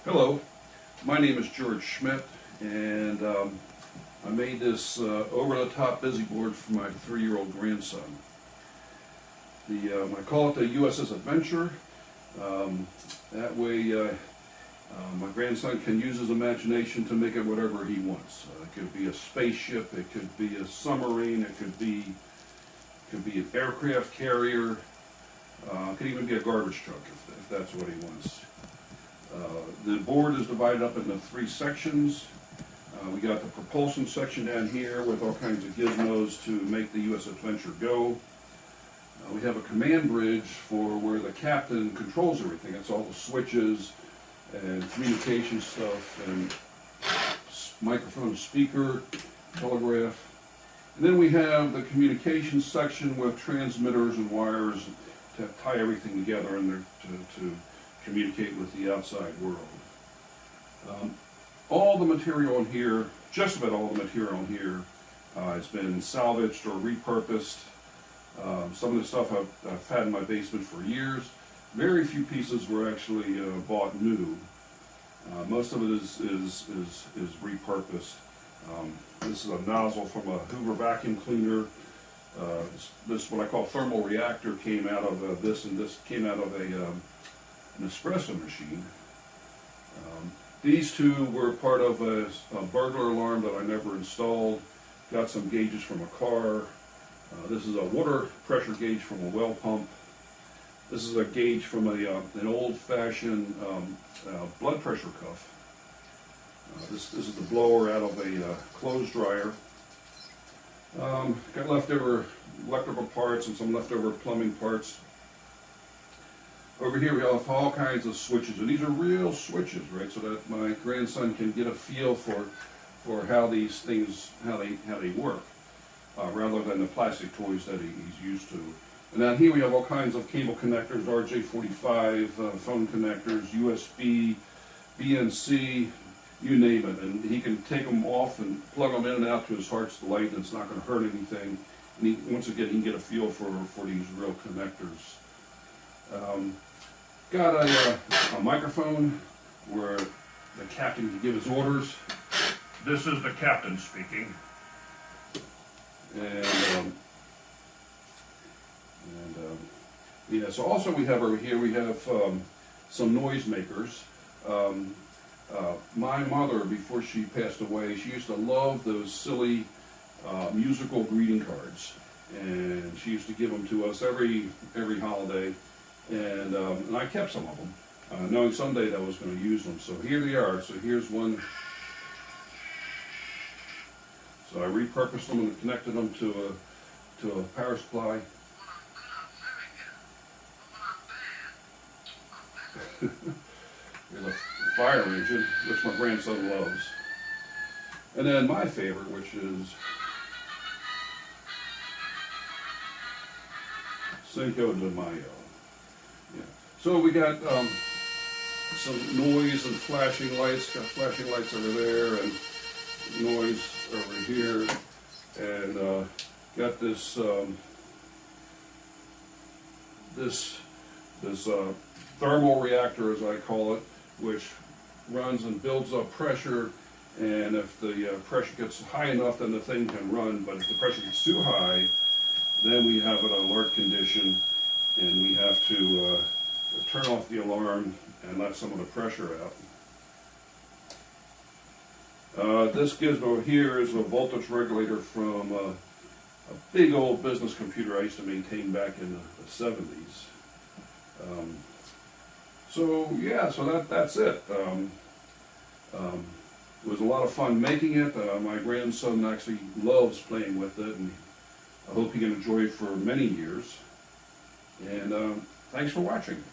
Hello, my name is George Schmidt, and I made this over-the-top busy board for my 3-year-old grandson. I call it the USS Adventure. That way my grandson can use his imagination to make it whatever he wants. It could be a spaceship, it could be a submarine, it could be an aircraft carrier, it could even be a garbage truck if that's what he wants. The board is divided up into 3 sections. We got the propulsion section down here with all kinds of gizmos to make the USS Adventure go. We have a command bridge for where the captain controls everything. It's all the switches and communication stuff and microphone, speaker, telegraph. And then we have the communication section with transmitters and wires to tie everything together and to communicate with the outside world. All the material in here, just about all the material in here, has been salvaged or repurposed. Some of the stuff I've had in my basement for years. Very few pieces were actually bought new. Most of it is repurposed. This is a nozzle from a Hoover vacuum cleaner. This what I call thermal reactor came out of this, and this came out of an espresso machine. These two were part of a burglar alarm that I never installed. Got some gauges from a car. This is a water pressure gauge from a well pump. This is a gauge from an old-fashioned blood pressure cuff. This is the blower out of a clothes dryer. Got leftover electrical parts and some leftover plumbing parts. Over here we have all kinds of switches, and these are real switches, right? So that my grandson can get a feel for how these things how they work, rather than the plastic toys that he's used to. And down here we have all kinds of cable connectors, RJ45, phone connectors, USB, BNC, you name it. And he can take them off and plug them in and out to his heart's delight, and it's not going to hurt anything. And once again, he can get a feel for these real connectors. Got a microphone where the captain can give his orders. This is the captain speaking. Yeah, so also we have over here, we have some noise makers. My mother, before she passed away, she used to love those silly musical greeting cards, and she used to give them to us every holiday, and I kept some of them, knowing someday that I was going to use them. So here they are. So here's one. So I repurposed them and connected them to a power supply. The fire engine, which my grandson loves. And then my favorite, which is Cinco de Mayo. Yeah. So we got some noise and flashing lights. Got flashing lights over there and noise over here, and got this thermal reactor, as I call it, which runs and builds up pressure, and if the pressure gets high enough, then the thing can run. But if the pressure gets too high, then we have an alert condition, and we have to turn off the alarm and let some of the pressure out. This gizmo here is a voltage regulator from a big old business computer I used to maintain back in the 70s. So yeah, so that's it. It was a lot of fun making it. My grandson actually loves playing with it, and I hope he can enjoy it for many years. And thanks for watching.